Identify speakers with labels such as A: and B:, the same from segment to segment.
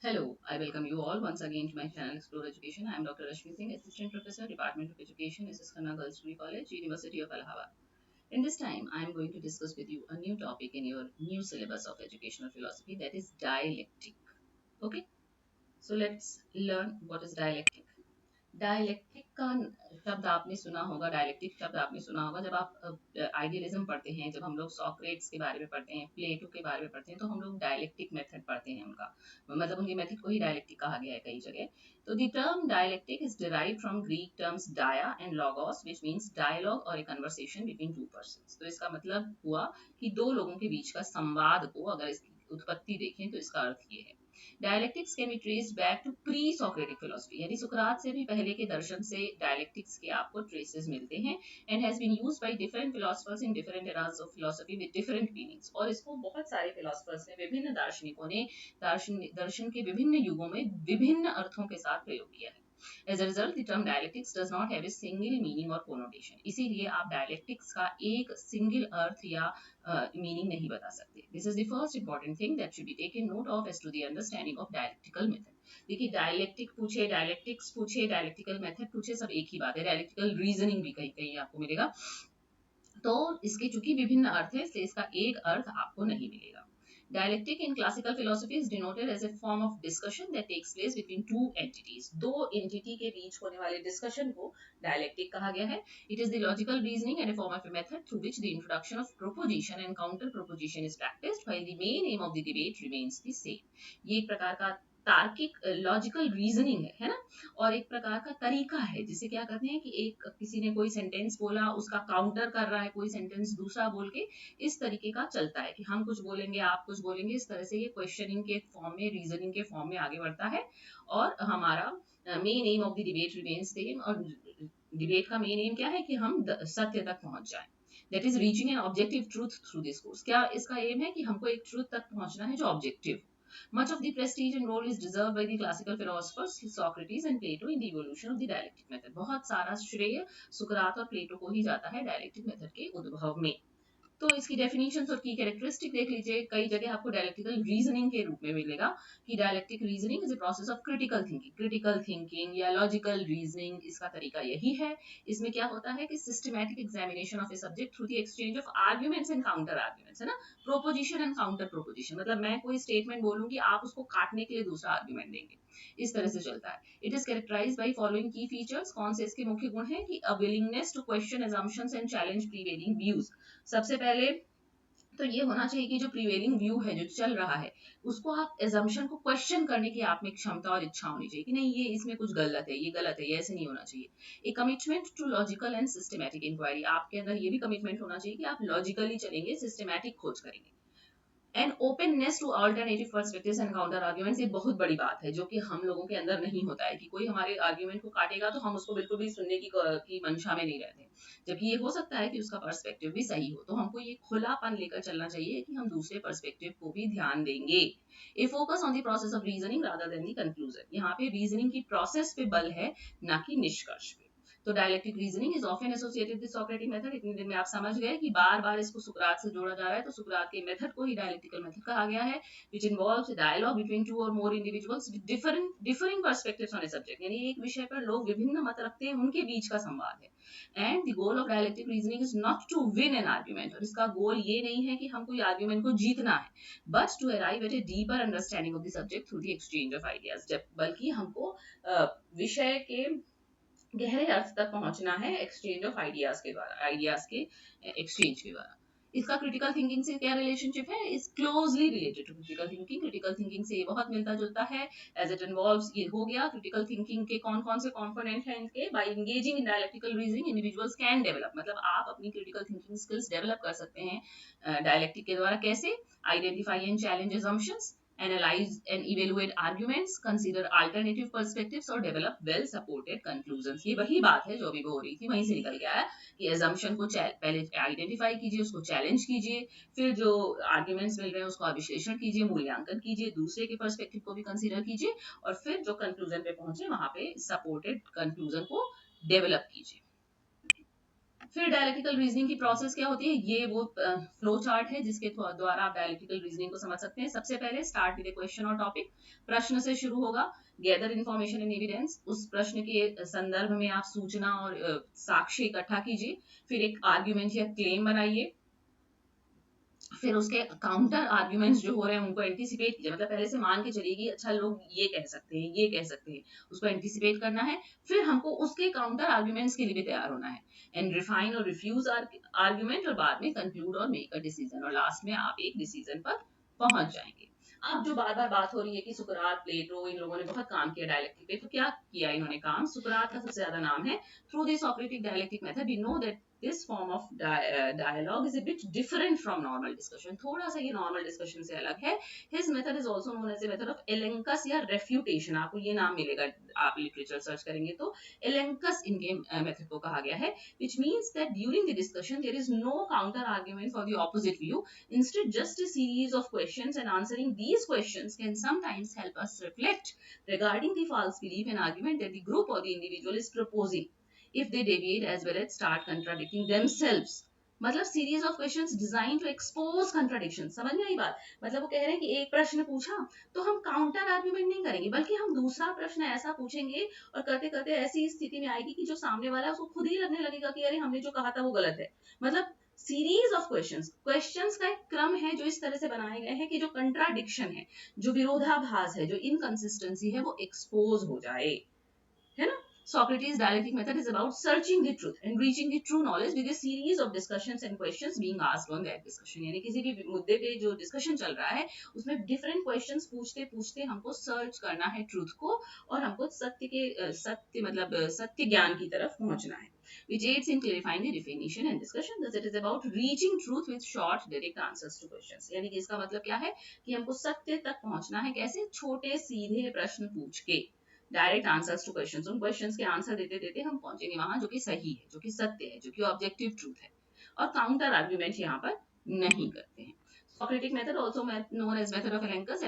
A: Hello, I welcome you all once again to my channel Explore Education. I am Dr. Rashmi Singh, Assistant Professor, Department of Education, SS Khanna Girls Degree College, University of Allahabad. In this time, I am going to discuss with you a new topic in your new syllabus of educational philosophy, that is dialectic. Okay, so let's learn what is dialectic. Dialectic का शब्द आपने सुना होगा, dialectic शब्द आपने सुना होगा जब आप आइडियलिज्म पढ़ते हैं, जब हम लोग सॉक्रेट्स के बारे में पढ़ते हैं, प्लेटो के बारे में पढ़ते हैं, तो हम लोग डायलेक्टिक मेथड पढ़ते हैं उनका, मतलब उनके मेथड को ही डायलेक्टिक कहा गया है कई जगह। तो the term dialectic is derived from Greek terms dia and logos which means dialogue और a conversation between two persons. तो इसका मतलब हुआ कि दो लोगों के बीच का संवाद को अगर इसकी उत्पत्ति देखें तो इसका अर्थ ये है। Dialectics can be traced back to pre Socratic philosophy, यानी सुकरात से भी पहले के दर्शन से डायलेक्टिक्स के आपको ट्रेसेस मिलते हैं, and has been used by different philosophers in different eras of philosophy with different meanings. और इसको बहुत सारे फिलोसफर्स ने, विभिन्न दार्शनिकों ने दर्शन के विभिन्न युगों में विभिन्न अर्थों के साथ प्रयोग किया है। As a result, the term dialectics does not have a single meaning or connotation. इसीलिए आप dialectics का एक single अर्थ या मीनिंग नहीं बता सकते। This is the first important thing that should be taken note of as to the understanding of dialectical method. देखिए, dialectic पूछे, डायलेक्टिक्स पूछे, डायलेक्टिकल मेथड पूछे, सब एक ही बात है। डायलेक्टिकल रीजनिंग भी कहीं कहीं आपको मिलेगा। तो इसके चूंकि विभिन्न अर्थ है, इसलिए इसका एक अर्थ आपको नहीं मिलेगा। Dialectic in classical philosophy is denoted as a form of discussion that takes place between two entities. दो entity के बीच होने वाले discussion को dialectic कहा गया है. It is the logical reasoning and a form of a method through which the introduction of proposition and counter proposition is practiced, while the main aim of the debate remains the same. ये एक प्रकार का तार्किक logical reasoning है ना, और एक प्रकार का तरीका है जिसे क्या कहते हैं कि एक किसी ने कोई सेंटेंस बोला, उसका काउंटर कर रहा है कोई सेंटेंस दूसरा बोल के, इस तरीके का चलता है कि हम कुछ बोलेंगे आप कुछ बोलेंगे, इस तरह से ये क्वेश्चनिंग के फॉर्म में, रीजनिंग के फॉर्म में आगे बढ़ता है। और हमारा main M of the debate remains same, और डिबेट का मेन एम क्या है कि हम सत्य तक पहुंच जाएं, that is reaching an objective truth through this course. क्या इसका एम है कि हमको एक ट्रूथ तक पहुंचना है जो objective. Much of the prestige and role is deserved by the classical philosophers Socrates and Plato in the evolution of the dialectic method. बहुत सारा श्रेय सुकरात और प्लेटो को ही जाता है डायलेक्टिक मेथड के उद्भव में। तो इसकी डेफिनेशन और की कैरेक्टरिस्टिक देख लीजिए, कई जगह आपको डायलेक्टिकल रीजनिंग के रूप में मिलेगा कि dialectic reasoning is a process of critical thinking या लॉजिकल रीजनिंग, इसका तरीका यही है। इसमें क्या होता है कि systematic examination of a subject through the exchange of arguments and counter arguments, है ना। प्रोपोजिशन एंड काउंटर प्रोपोजिशन, मतलब मैं कोई स्टेटमेंट बोलूंगी, आप उसको काटने के लिए दूसरा आर्ग्यूमेंट देंगे, इस तरह से चलता है। It is characterize by following key features. कौन से इसके मुख्य गुण है कि a willingness to question assumptions and challenge prevailing views. सबसे पहले तो ये होना चाहिए कि जो प्रीवेलिंग व्यू है, जो चल रहा है, उसको आप एजम्पशन को क्वेश्चन करने की आप में क्षमता और इच्छा होनी चाहिए कि नहीं ये इसमें कुछ गलत है, ये गलत है, ये ऐसे नहीं होना चाहिए। A commitment to logical and systematic inquiry, आपके अंदर ये भी कमिटमेंट होना चाहिए कि आप लॉजिकली चलेंगे, सिस्टमैटिक खोज करेंगे। And openness to alternative perspectives and counter arguments, ये बहुत बड़ी बात है जो कि हम लोगों के अंदर नहीं होता है कि कोई हमारे आर्ग्यूमेंट को काटेगा तो हम उसको बिल्कुल भी सुनने की मंशा में नहीं रहते, जबकि ये हो सकता है कि उसका पर्सपेक्टिव भी सही हो। तो हमको ये खुलापन लेकर चलना चाहिए कि हम दूसरे पर्सपेक्टिव को भी ध्यान देंगे। A focus on the process of reasoning rather than the conclusion, यहाँ पे रीजनिंग की प्रोसेस पे बल है, ना कि निष्कर्ष पे। तो dialectic reasoning is often associated with Socratic method. इतने दिन में आप समझ गए कि बार बार इसको सुकरात से जोड़ा जा रहा है, तो सुकरात के मेथड को ही डायलेक्टिकल मेथड कहा गया है, which involves a dialogue between two or more individuals with differing perspectives on a subject, यानी एक विषय पर लोग विभिन्न मत रखते हैं, उनके बीच का संवाद है। And the goal of dialectic reasoning is not to win an argument, और इसका गोल ये नहीं है कि हम कोई आर्ग्यूमेंट को जीतना है, but to arrive at a deeper understanding of the subject through the exchange of ideas, बल्कि हमको विषय के गहरे अर्थ तक पहुंचना है एक्सचेंज ऑफ आइडियाज के द्वारा, आइडियाज के एक्सचेंज के द्वारा। इसका क्रिटिकल थिंकिंग से क्या रिलेशनशिप है, is closely related to critical thinking. Critical thinking से ये बहुत मिलता जुलता है, एज इट इन्वॉल्व्स, ये हो गया क्रिटिकल थिंकिंग के कौन कौन से कंपोनेंट हैं इनके। By engaging in dialectical reasoning individuals can develop, मतलब आप अपनी क्रिटिकल थिंकिंग स्किल्स डेवलप कर सकते हैं डायलेक्टिक के द्वारा। कैसे? Identify and challenge assumptions, analyze and evaluate arguments, consider alternative perspectives और develop well supported conclusions। ये वही बात है जो अभी हो रही थी, वहीं से निकल के आया कि assumption को पहले आइडेंटिफाई कीजिए, उसको चैलेंज कीजिए, फिर जो आर्ग्यूमेंट्स मिल रहे हैं उसको आप विश्लेषण कीजिए, मूल्यांकन कीजिए, दूसरे के पर्सपेक्टिव को भी कंसीडर कीजिए, और फिर जो कंक्लूजन पे पहुंचे वहां पे सपोर्टेड कंक्लूजन को डेवलप कीजिए। फिर डायलेक्टिकल रीजनिंग की प्रोसेस क्या होती है, ये वो फ्लो चार्ट है जिसके द्वारा आप डायलेक्टिकल रीजनिंग को समझ सकते हैं। सबसे पहले स्टार्ट विद क्वेश्चन और टॉपिक, प्रश्न से शुरू होगा। गैदर इन्फॉर्मेशन एंड एविडेंस, उस प्रश्न के संदर्भ में आप सूचना और साक्ष्य इकट्ठा कीजिए। फिर एक आर्ग्यूमेंट या क्लेम बनाइए। फिर उसके काउंटर आर्ग्यूमेंट्स जो हो रहे हैं उनको एंटीसिपेट कीजिए, मतलब पहले से मान के चलिए कि अच्छा लोग ये कह सकते हैं, ये कह सकते हैं, उसको एंटीसिपेट करना है। फिर हमको उसके काउंटर आर्ग्यूमेंट्स के लिए भी तैयार होना है, एंड रिफाइन और रिफ्यूज आर्ग्यूमेंट, और बाद में कंक्लूड और मेक अ डिसीजन, और लास्ट में आप एक डिसीजन पर पहुंच जाएंगे। अब जो बार बार बात हो रही है कि सुकरात, प्लेटो, इन लोगों ने बहुत काम किया डायलेक्टिक पे, तो क्या किया इन्होंने काम? सुकरात का सबसे ज्यादा नाम है। Through this Socratic dialectic method we know that this form of dialogue is a bit different from normal discussion, थोड़ा सा ये normal discussion से अलग है। His method is also known as a method of elenchus या refutation, आपको ये नाम मिलेगा आप लिटरेचर सर्च करेंगे तो। elenchus इनके मेथड को कहा गया है, which means that during the discussion there is no counter argument for the opposite view, instead just a series of questions, and answering these questions can sometimes help us reflect regarding the false belief and argument that the group or the individual is proposing, if they deviate as well as start contradicting themselves। मतलब series of questions design to expose contradiction, समझ में आई बात? मतलब वो कह रहे हैं कि एक प्रश्न पूछा तो हम काउंटर आर्ग्यूमेंट नहीं करेंगे, बल्कि हम दूसरा प्रश्न ऐसा पूछेंगे और करते करते ऐसी स्थिति में आएगी कि जो सामने वाला है उसको खुद ही लगने लगेगा कि अरे हमने जो कहा था वो गलत है। मतलब सीरीज ऑफ क्वेश्चंस का एक क्रम है जो इस तरह से बनाए गए हैं कि जो कंट्राडिक्शन है, जो विरोधाभास है, जो इनकंसिस्टेंसी है, वो एक्सपोज हो जाए, है ना? Socrates' dialectic method is about searching the truth and reaching the true knowledge with a series of discussions and questions being asked on that discussion। यानी किसी भी मुद्दे पे जो डिस्कशन चल रहा है उसमें डिफरेंट क्वेश्चंस पूछते पूछते हमको सर्च करना है ट्रूथ को, और हमको सत्य मतलब सत्य ज्ञान की तरफ पहुंचना है। Which aids in clarifying the definition and discussion, thus it is about reaching truth with short direct answers to questions। यानी कि इसका मतलब क्या है कि हमको सत्य तक पहुंचना है, कैसे? छोटे सीधे प्रश्न पूछ के, डायरेक्ट आंसर्स टू क्वेश्चंस, उन क्वेश्चंस के आंसर देते देते हम पहुंचेंगे वहां जो कि सही है, जो कि सत्य है, जो कि ऑब्जेक्टिव ट्रूथ है, और काउंटर आर्ग्यूमेंट यहाँ पर नहीं करते हैं। Socratic method, also known as method of Elenchus,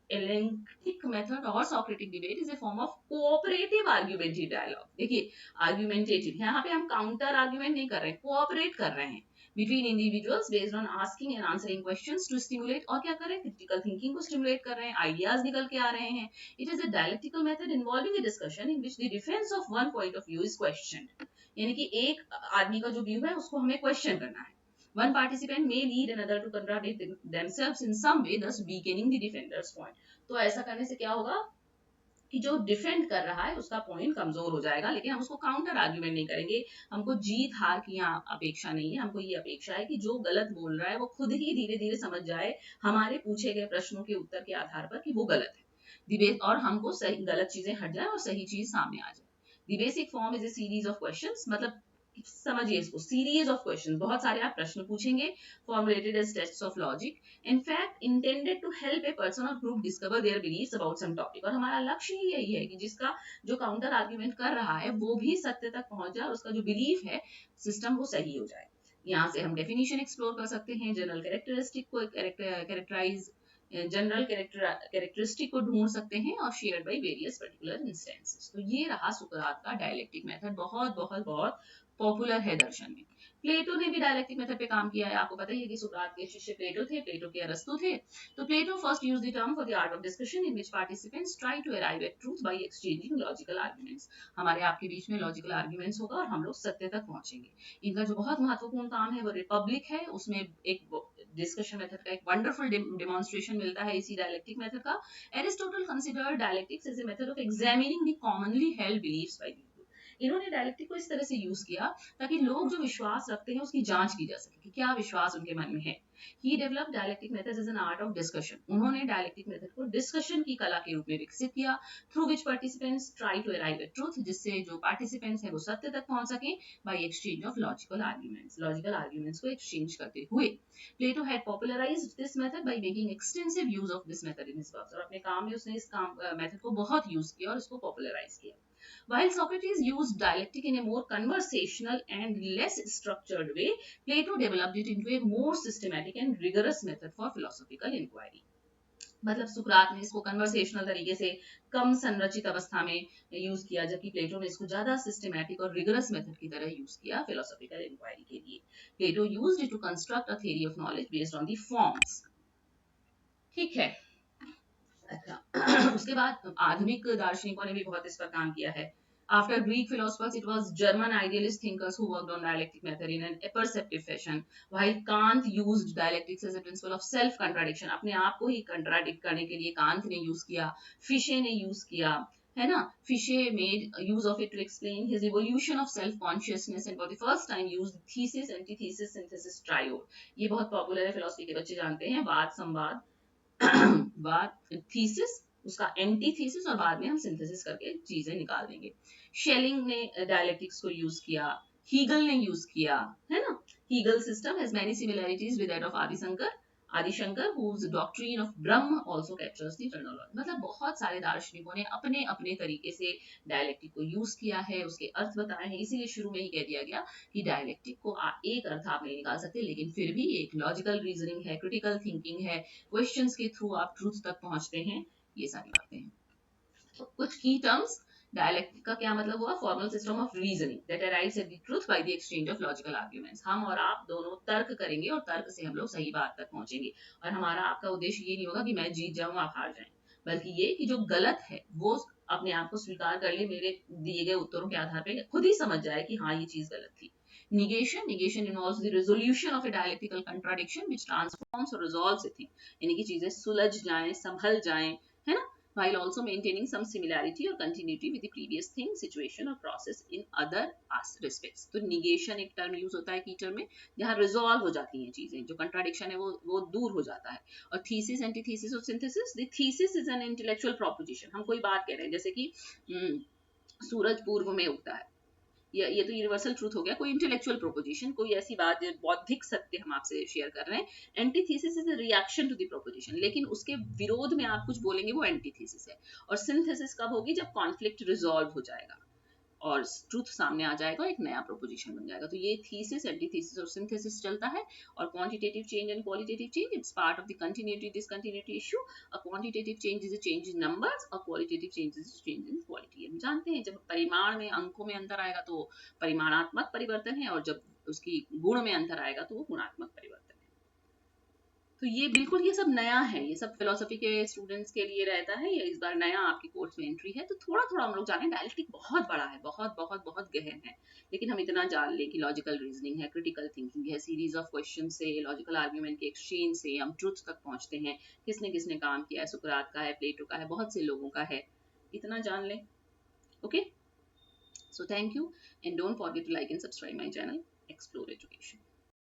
A: Elenctic method or Socratic debate is a form of cooperative argumentative dialogue। देखिए, argumentative, यहाँ पे हम काउंटर आर्ग्यूमेंट नहीं कर रहे हैं, कोऑपरेट कर रहे हैं between individuals based on asking and answering questions to stimulate, और क्या कर रहे हैं? क्रिटिकल थिंकिंग को स्टिमुलेट कर रहे हैं, आइडियाज निकल के आ रहे हैं। It is a dialectical method involving a discussion in which the defense of one point of view is questioned। यानी कि एक आदमी का जो व्यू है उसको हमें क्वेश्चन करना है। One participant may lead another to contradict themselves in some way, thus weakening the defender's point। तो ऐसा करने से क्या होगा कि जो डिफेंड कर रहा है उसका पॉइंट कमजोर हो जाएगा, लेकिन हम उसको काउंटर आर्ग्यूमेंट नहीं करेंगे। हमको जीत हार की यहाँ अपेक्षा नहीं है, हमको ये अपेक्षा है कि जो गलत बोल रहा है वो खुद ही धीरे धीरे समझ जाए हमारे पूछे गए प्रश्नों के उत्तर के आधार पर कि वो गलत है, डिबेट, और हमको सही गलत चीजें हट जाए और सही चीज सामने आ जाए। The basic form is a series of questions, मतलब समझिए इसको, सीरीज ऑफ क्वेश्चंस, बहुत सारे आप प्रश्न पूछेंगे, formulated as tests of logic, in fact intended to help a person or group discover their beliefs about some topic। और हमारा लक्ष्य ही यही है कि जिसका जो काउंटर आर्ग्यूमेंट कर रहा है वो भी सत्य तक पहुंच जाए, उसका जो बिलीफ है सिस्टम वो सही हो जाए। यहाँ से हम डेफिनेशन एक्सप्लोर कर सकते हैं, जनरल कैरेक्टरिस्टिक को कैरेक्टराइज, जनरल कैरेक्टरिस्टिक को ढूंढ सकते हैं, और shared by various particular instances. तो ये रहा सुकरात का डायलेक्टिक मेथड, बहुत बहुत बहुत पॉपुलर है दर्शन में। प्लेटो ने भी डायलेक्टिक मेथड पे काम किया है, आपको पता ही है कि सुकरात के शिष्य प्लेटो थे, प्लेटो के अरस्तु थे। तो Plato first used the term for the art of discussion in which participants try to arrive at truth by exchanging logical arguments. हमारे आपके बीच में लॉजिकल आर्गुमेंट्स होगा और हम लोग सत्य तक पहुंचेंगे। इनका जो बहुत महत्वपूर्ण काम है वो रिपब्लिक है, उसमें एक डिस्कशन मेथड का एक वंडरफुल डेमोन्स्ट्रेशन मिलता है इसी डायलेक्टिक मेथड का। Aristotle considered dialectics as a method of examining the commonly held beliefs by people. इन्होंने डायलेक्टिक को इस तरह से यूज किया ताकि लोग जो विश्वास रखते हैं उसकी जांच की जा सके कि क्या विश्वास उनके मन में है। He develop dialectic method as an art of discussion. उन्होंने डायलेक्टिक मेथड को डिस्कशन की कला के रूप में विकसित किया, through which participants try to arrive at truth, जिससे जो पार्टिसिपेंट्स है वो सत्य तक पहुंच सके, by exchange of logical arguments को एक्सचेंज करते हुए। Plato had popularized this method by making extensive use of this method in his works. और अपने काम में उसने इस काम मेथड को बहुत यूज किया और इसको पॉपुलराइज किया। While Socrates used dialectic in a more conversational and less structured way, Plato developed it into a more systematic and rigorous method for philosophical inquiry। मतलब सुकरात ने इसको कन्वर्सेशनल तरीके से कम संरचित अवस्था में यूज किया, जबकि प्लेटो ने इसको ज्यादा सिस्टमैटिक और रिगरस मेथड की तरह यूज किया फिलोसॉफिकल इंक्वायरी के लिए। Plato used it to construct a theory of knowledge based on the forms. ठीक है। अच्छा उसके बाद आधुनिक दार्शनिकों ने भी बहुत इस पर काम किया है। After Greek philosophers, it was German idealist thinkers who worked on dialectic method in an apperceptive fashion, while Kant used dialectics as a principle of self-contradiction. अपने आप को ही contradict करने के लिए कांत ने यूज किया, फिशे ने यूज किया, है ना। Fishes made use of it to explain his evolution of self-consciousness and for the first time used thesis, antithesis, synthesis, triode। ये बहुत पॉपुलर है, फिलोसफी के बच्चे जानते हैं, वाद संवाद बाद थीसिस, उसका एंटी थीसिस, और बाद में हम सिंथेसिस करके चीजें निकाल देंगे। शेलिंग ने डायलेक्टिक्स को यूज किया, हीगल ने यूज किया, है ना। Hegel system has many similarities with that of Adishankar whose doctrine of Brahma also captures the phenomenon। मतलब बहुत सारे दार्शनिकों ने अपने अपने तरीके से डायलेक्टिक को यूज किया है, उसके अर्थ बताए हैं। इसीलिए शुरू में ही कह दिया गया कि डायलेक्टिक को एक अर्थ आप नहीं निकाल सकते, लेकिन फिर भी एक लॉजिकल रीजनिंग है, क्रिटिकल थिंकिंग है, क्वेश्चंस के थ्रू आप ट्रूथ तक पहुंचते हैं, ये सारी बातें हैं। तो कुछ की टर्म्स, डायलेक्टिक का क्या मतलब हुआ, formal system of reasoning that arrives at the truth by the exchange of logical arguments. हम और आप दोनों तर्क करेंगे और तर्क से हम लोग सही बात तक पहुंचेंगे, और हमारा आपका उद्देश्य ये नहीं होगा कि मैं जीत जाऊं आप हार जाएं, बल्कि ये कि जो गलत है वो अपने आप को स्वीकार कर ले, मेरे दिए गए उत्तरों के आधार पर खुद ही समझ जाए कि हाँ ये चीज गलत थी। negation involves the resolution of a dialectical contradiction which transforms or resolves a thing। यानी कि चीजें सुलझ जाएं, संभल जाएं, है ना, while also maintaining some similarity or continuity with the previous thing, situation or process in other respects। तो negation एक टर्म यूज होता है की टर्म में, जहाँ रिजॉल्व हो जाती हैं चीजें, जो कंट्राडिक्शन है वो दूर हो जाता है। और थीसिस, एंटीथीसिस और synthesis, the thesis is an intellectual proposition. हम कोई बात कह रहे हैं, जैसे कि सूरज पूर्व में उगता है, ये तो यूनिवर्सल ट्रूथ हो गया, कोई इंटेलेक्चुअल प्रोपोजिशन, कोई ऐसी बात बौद्धिक सत्य हम आपसे शेयर कर रहे हैं। Antithesis is a reaction to the proposition, लेकिन उसके विरोध में आप कुछ बोलेंगे, वो एंटीथीसिस है। और सिंथेसिस कब होगी, जब कॉन्फ्लिक्ट रिजॉल्व हो जाएगा और ट्रूथ सामने आ जाएगा, एक नया प्रोपोजिशन बन जाएगा। तो ये थीसिस, एंटीथीसिस और सिंथेसिस चलता है। और quantitative change and qualitative change, it's part of the continuity discontinuity issue. A quantitative change is a change in numbers, और qualitative change is a change in quality. हम जानते हैं जब परिमाण में, अंकों में अंतर आएगा तो परिमाणात्मक परिवर्तन है, और जब उसकी गुण में अंतर आएगा तो वो गुणात्मक परिवर्तन है। तो ये बिल्कुल, ये सब नया है, ये सब फिलोसफी के स्टूडेंट्स के लिए रहता है, ये इस बार नया आपके कोर्स में एंट्री है। तो थोड़ा थोड़ा हम लोग जाने, डायलेक्टिक बहुत बड़ा है, बहुत बहुत बहुत गहन है, लेकिन हम इतना जान लें कि लॉजिकल रीजनिंग है, क्रिटिकल थिंकिंग है, सीरीज ऑफ क्वेश्चन से, लॉजिकल आर्ग्यूमेंट के एक्सचेंज से हम ट्रुथ तक पहुंचते हैं। किसने किसने काम किया है, सुकरात का है, प्लेटो का है, बहुत से लोगों का है, इतना जान लें। Okay, so thank you, and don't forget to like and subscribe my channel explore education.